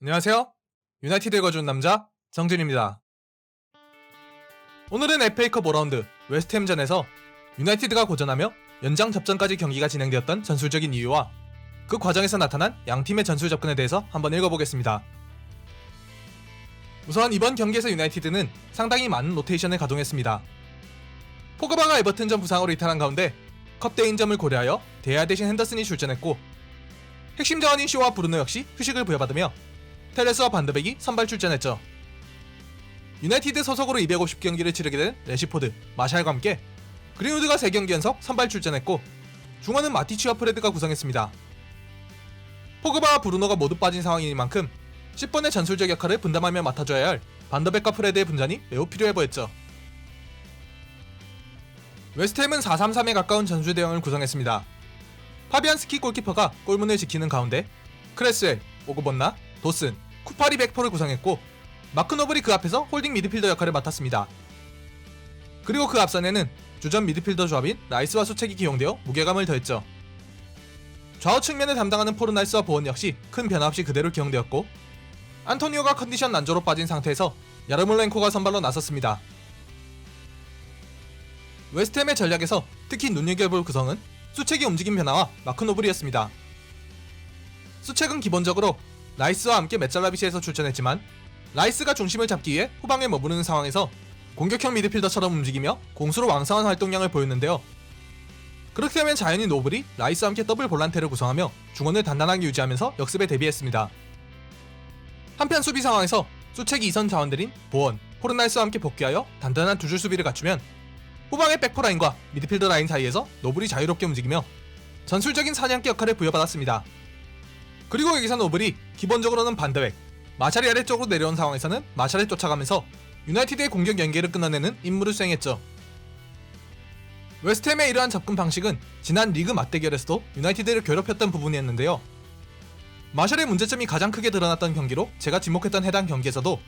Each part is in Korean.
안녕하세요. 유나이티드에 거주는 남자 정준입니다. 오늘은 FA컵 5라운드 웨스트햄전에서 유나이티드가 고전하며 연장 접전까지 경기가 진행되었던 전술적인 이유와 그 과정에서 나타난 양팀의 전술 접근에 대해서 한번 읽어보겠습니다. 우선 이번 경기에서 유나이티드는 상당히 많은 로테이션을 가동했습니다. 포그바가 에버튼전 부상으로 이탈한 가운데 컵대인점을 고려하여 데아 대신 핸더슨이 출전했고, 핵심 자원인 쇼와 브루노 역시 휴식을 부여받으며 텔레스와 반더백이 선발 출전했죠. 유나이티드 소속으로 250경기를 치르게 된 레시포드, 마샬과 함께 그린우드가 3경기 연속 선발 출전했고, 중원은 마티치와 프레드가 구성했습니다. 포그바와 브루노가 모두 빠진 상황인 만큼 10번의 전술적 역할을 분담하며 맡아줘야 할 반더백과 프레드의 분전이 매우 필요해 보였죠. 웨스트햄은 4-3-3에 가까운 전술 대형을 구성했습니다. 파비안스키 골키퍼가 골문을 지키는 가운데 크레스웰, 오그본나, 도슨, 쿠파리 백포를 구성했고, 마크 노블이 그 앞에서 홀딩 미드필더 역할을 맡았습니다. 그리고 그 앞선에는 주전 미드필더 조합인 라이스와 수책이 기용되어 무게감을 더했죠. 좌우 측면을 담당하는 포르날스와 보원 역시 큰 변화 없이 그대로 기용되었고, 안토니오가 컨디션 난조로 빠진 상태에서 야르몰렌코가 선발로 나섰습니다. 웨스트햄의 전략에서 특히 눈여겨볼 구성은 수책의 움직임 변화와 마크 노블이었습니다. 수책은 기본적으로 라이스와 함께 메잘라비시에서 출전했지만, 라이스가 중심을 잡기 위해 후방에 머무르는 상황에서 공격형 미드필더처럼 움직이며 공수로 왕성한 활동량을 보였는데요. 그렇게 되면 자연히 노블이 라이스와 함께 더블 볼란테를 구성하며 중원을 단단하게 유지하면서 역습에 대비했습니다. 한편 수비 상황에서 수책이 2선 자원들인 보원, 포르날스와 함께 복귀하여 단단한 두 줄 수비를 갖추면, 후방의 백포라인과 미드필더 라인 사이에서 노블이 자유롭게 움직이며 전술적인 사냥개 역할을 부여받았습니다. 그리고 여기서 노블이 기본적으로는 반더백, 마샬이 아래쪽으로 내려온 상황에서는 마샬을 쫓아가면서 유나이티드의 공격 연계를 끊어내는 임무를 수행했죠. 웨스트햄의 이러한 접근 방식은 지난 리그 맞대결에서도 유나이티드를 괴롭혔던 부분이었는데요. 마샬의 문제점이 가장 크게 드러났던 경기로 제가 지목했던 해당 경기에서도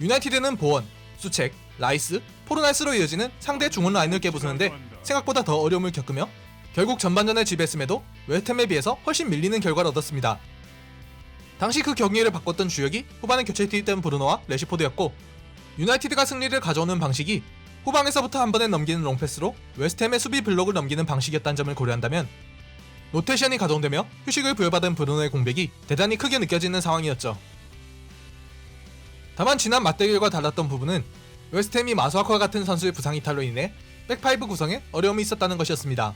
유나이티드는 보원, 수책, 라이스, 포르날스로 이어지는 상대 중원 라인을 깨부수는데 생각보다 더 어려움을 겪으며 결국 전반전을 지배했음에도 웨스트햄에 비해서 훨씬 밀리는 결과를 얻었습니다. 당시 그 경기를 바꿨던 주역이 후반에 교체 투입된 브루노와 레시포드였고, 유나이티드가 승리를 가져오는 방식이 후방에서부터 한 번에 넘기는 롱패스로 웨스트햄의 수비 블록을 넘기는 방식이었다는 점을 고려한다면, 로테이션이 가동되며 휴식을 부여받은 브루노의 공백이 대단히 크게 느껴지는 상황이었죠. 다만 지난 맞대결과 달랐던 부분은 웨스트햄이 마수아크와 같은 선수의 부상 이탈로 인해 백파이브 구성에 어려움이 있었다는 것이었습니다.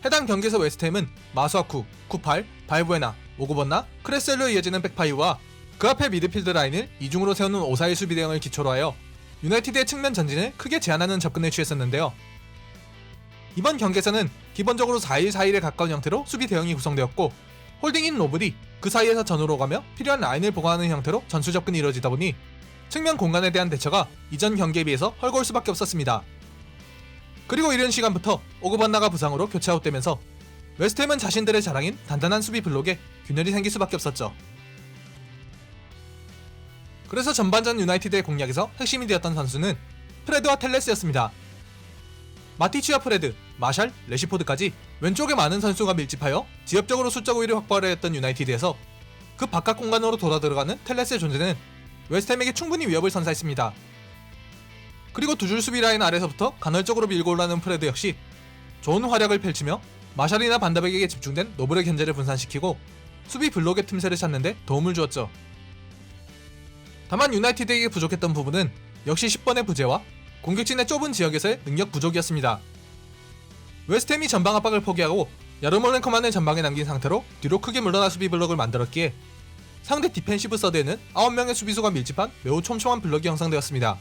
해당 경기에서 웨스트햄은 마수아쿠, 쿠팔, 발부에나, 오그본나, 크레셀로 이어지는 백파이브와 그 앞에 미드필드 라인을 이중으로 세우는 5-4-1 수비 대응을 기초로 하여 유나이티드의 측면 전진을 크게 제한하는 접근을 취했었는데요. 이번 경기에서는 기본적으로 4-1-4-1에 가까운 형태로 수비 대응이 구성되었고, 홀딩인 노블이 그 사이에서 전으로 가며 필요한 라인을 보강하는 형태로 전술 접근이 이루어지다 보니 측면 공간에 대한 대처가 이전 경기에 비해서 헐거울 수밖에 없었습니다. 그리고 이른 시간부터 오그반나가 부상으로 교체 아웃되면서 웨스트햄은 자신들의 자랑인 단단한 수비 블록에 균열이 생길 수밖에 없었죠. 그래서 전반전 유나이티드의 공략에서 핵심이 되었던 선수는 프레드와 텔레스였습니다. 마티치와 프레드, 마샬, 레시포드까지 왼쪽에 많은 선수가 밀집하여 지역적으로 수적 우위를 확보하려 했던 유나이티드에서 그 바깥 공간으로 돌아 들어가는 텔레스의 존재는 웨스트햄에게 충분히 위협을 선사했습니다. 그리고 두 줄 수비 라인 아래서부터 간헐적으로 밀고 올라오는 프레드 역시 좋은 활약을 펼치며 마샬이나 반더백에게 집중된 노블의 견제를 분산시키고 수비 블록의 틈새를 찾는데 도움을 주었죠. 다만 유나이티드에게 부족했던 부분은 역시 10번의 부재와 공격진의 좁은 지역에서의 능력 부족이었습니다. 웨스트햄이 전방 압박을 포기하고 야르몰렌코만을 전방에 남긴 상태로 뒤로 크게 물러나 수비 블록을 만들었기에 상대 디펜시브 서드에는 9명의 수비수가 밀집한 매우 촘촘한 블록이 형성되었습니다.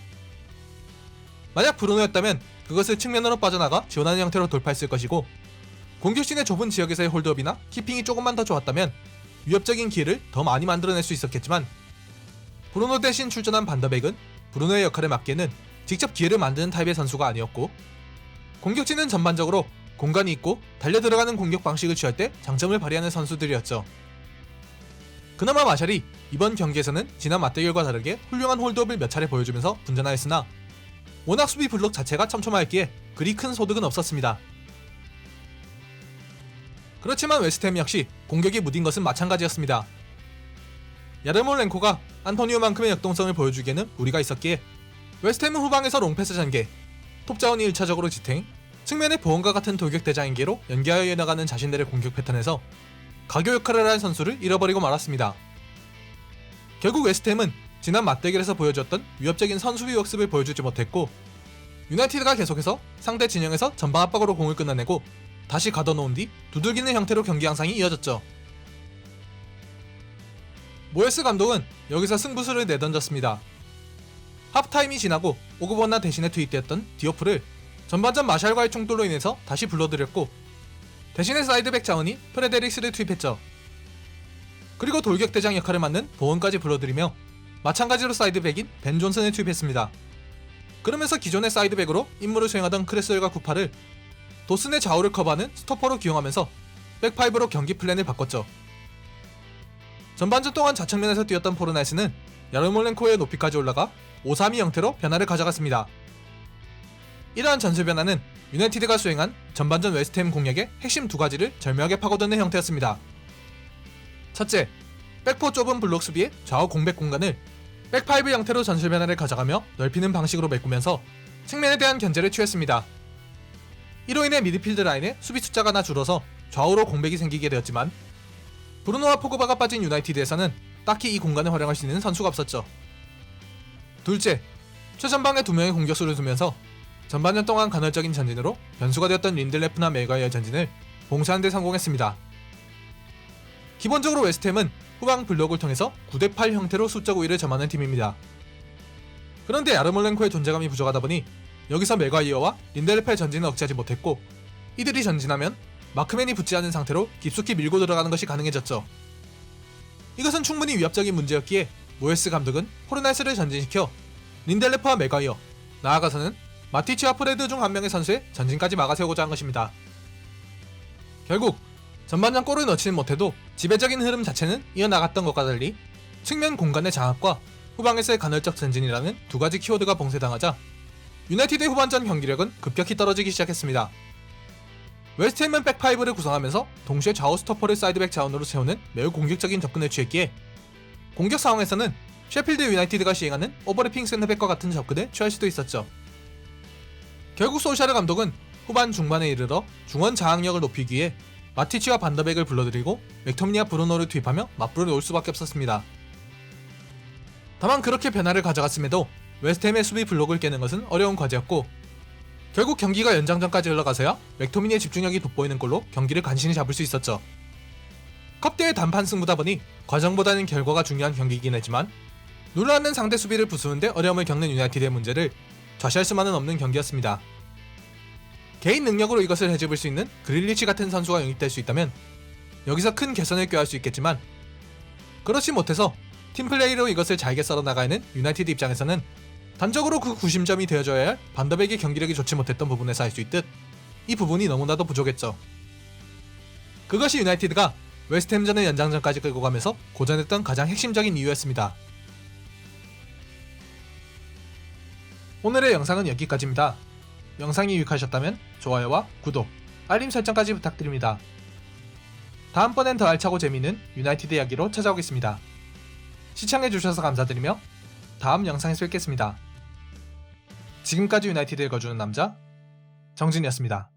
만약 브루노였다면 그것을 측면으로 빠져나가 지원하는 형태로 돌파했을 것이고, 공격진의 좁은 지역에서의 홀드업이나 키핑이 조금만 더 좋았다면 위협적인 기회를 더 많이 만들어낼 수 있었겠지만, 브루노 대신 출전한 반더백은 브루노의 역할에 맞게는 직접 기회를 만드는 타입의 선수가 아니었고, 공격진은 전반적으로 공간이 있고 달려 들어가는 공격 방식을 취할 때 장점을 발휘하는 선수들이었죠. 그나마 마샬이 이번 경기에서는 지난 맞대결과 다르게 훌륭한 홀드업을 몇 차례 보여주면서 분전하였으나, 워낙 수비 블록 자체가 촘촘하였기에 그리 큰 소득은 없었습니다. 그렇지만 웨스트햄 역시 공격이 무딘 것은 마찬가지였습니다. 야르몰렌코가 안토니오만큼의 역동성을 보여주기에는 무리가 있었기에 웨스트햄은 후방에서 롱패스 전개, 톱자원이 1차적으로 지탱, 측면의 보험과 같은 돌격 대장인계로 연계하여 이어나가는 자신들의 공격 패턴에서 가교 역할을 할 선수를 잃어버리고 말았습니다. 결국 웨스트햄은 지난 맞대결에서 보여줬던 위협적인 선수비 역습을 보여주지 못했고 유나이티드가 계속해서 상대 진영에서 전방 압박으로 공을 끊어내고 다시 가둬놓은 뒤 두들기는 형태로 경기 양상이 이어졌죠. 모예스 감독은 여기서 승부수를 내던졌습니다. 하프타임이 지나고 오그보나 대신에 투입되었던 디오프를 전반전 마샬과의 충돌로 인해서 다시 불러들였고 대신에 사이드백 자원인 프레데릭스를 투입했죠. 그리고 돌격대장 역할을 맡는 보원까지 불러들이며 마찬가지로 사이드백인 벤 존슨을 투입했습니다. 그러면서 기존의 사이드백으로 임무를 수행하던 크레스웰과 쿠파를 도슨의 좌우를 커버하는 스토퍼로 기용하면서 백파이브로 경기 플랜을 바꿨죠. 전반전 동안 좌측면에서 뛰었던 포르나이스는 야르몰렌코의 높이까지 올라가 5-3-2 형태로 변화를 가져갔습니다. 이러한 전술 변화는 유나이티드가 수행한 전반전 웨스트햄 공략의 핵심 두 가지를 절묘하게 파고드는 형태였습니다. 첫째, 백포 좁은 블록 수비의 좌우 공백 공간을 백파이브 형태로 전술 변화를 가져가며 넓히는 방식으로 메꾸면서 측면에 대한 견제를 취했습니다. 이로 인해 미드필드 라인의 수비 숫자가 하나 줄어서 좌우로 공백이 생기게 되었지만 브루노와 포그바가 빠진 유나이티드에서는 딱히 이 공간을 활용할 수 있는 선수가 없었죠. 둘째, 최전방에 두 명의 공격수를 두면서 전반전 동안 간헐적인 전진으로 변수가 되었던 린들레프나 맥과이어의 전진을 봉쇄하는 데 성공했습니다. 기본적으로 웨스트햄은 후방 블록을 통해서 9대8 형태로 수적 우위를 점하는 팀입니다. 그런데 야르몰렌코의 존재감이 부족하다 보니 여기서 맥과이어와 린델레프의 전진을 억제하지 못했고 이들이 전진하면 마크맨이 붙지 않은 상태로 깊숙이 밀고 들어가는 것이 가능해졌죠. 이것은 충분히 위협적인 문제였기에 모예스 감독은 포르나이스를 전진시켜 린델레프와 맥과이어, 나아가서는 마티치와 프레드 중 한 명의 선수의 전진까지 막아세우고자 한 것입니다. 결국 전반전 골을 넣지는 못해도 지배적인 흐름 자체는 이어나갔던 것과 달리 측면 공간의 장악과 후방에서의 간헐적 전진이라는 두 가지 키워드가 봉쇄당하자 유나이티드의 후반전 경기력은 급격히 떨어지기 시작했습니다. 웨스트햄은 백파이브를 구성하면서 동시에 좌우 스토퍼를 사이드백 자원으로 세우는 매우 공격적인 접근을 취했기에 공격 상황에서는 셰필드 유나이티드가 시행하는 오버래핑 센터백과 같은 접근을 취할 수도 있었죠. 결국 솔샤르 감독은 후반 중반에 이르러 중원 장악력을 높이기 위해 마티치와 반더백을 불러들이고 맥토미니와 브루노를 투입하며 맞불을 놓을 수밖에 없었습니다. 다만 그렇게 변화를 가져갔음에도 웨스트햄의 수비 블록을 깨는 것은 어려운 과제였고 결국 경기가 연장전까지 흘러가서야 맥토미니의 집중력이 돋보이는 골로 경기를 간신히 잡을 수 있었죠. 컵대의 단판 승부다 보니 과정보다는 결과가 중요한 경기이긴 했지만 눌러앉는 상대 수비를 부수는데 어려움을 겪는 유나이티드의 문제를 좌시할 수만은 없는 경기였습니다. 개인 능력으로 이것을 해집을 수 있는 그릴리치 같은 선수가 영입될 수 있다면 여기서 큰 개선을 꾀할 수 있겠지만 그렇지 못해서 팀플레이로 이것을 잘게 썰어나가는 유나이티드 입장에서는 단적으로 그 구심점이 되어줘야 할 반더백의 경기력이 좋지 못했던 부분에서 알 수 있듯 이 부분이 너무나도 부족했죠. 그것이 유나이티드가 웨스트햄전을 연장전까지 끌고 가면서 고전했던 가장 핵심적인 이유였습니다. 오늘의 영상은 여기까지입니다. 영상이 유익하셨다면 좋아요와 구독, 알림 설정까지 부탁드립니다. 다음번엔 더 알차고 재미있는 유나이티드 이야기로 찾아오겠습니다. 시청해주셔서 감사드리며 다음 영상에서 뵙겠습니다. 지금까지 유나이티드를 거주는 남자 정진이었습니다.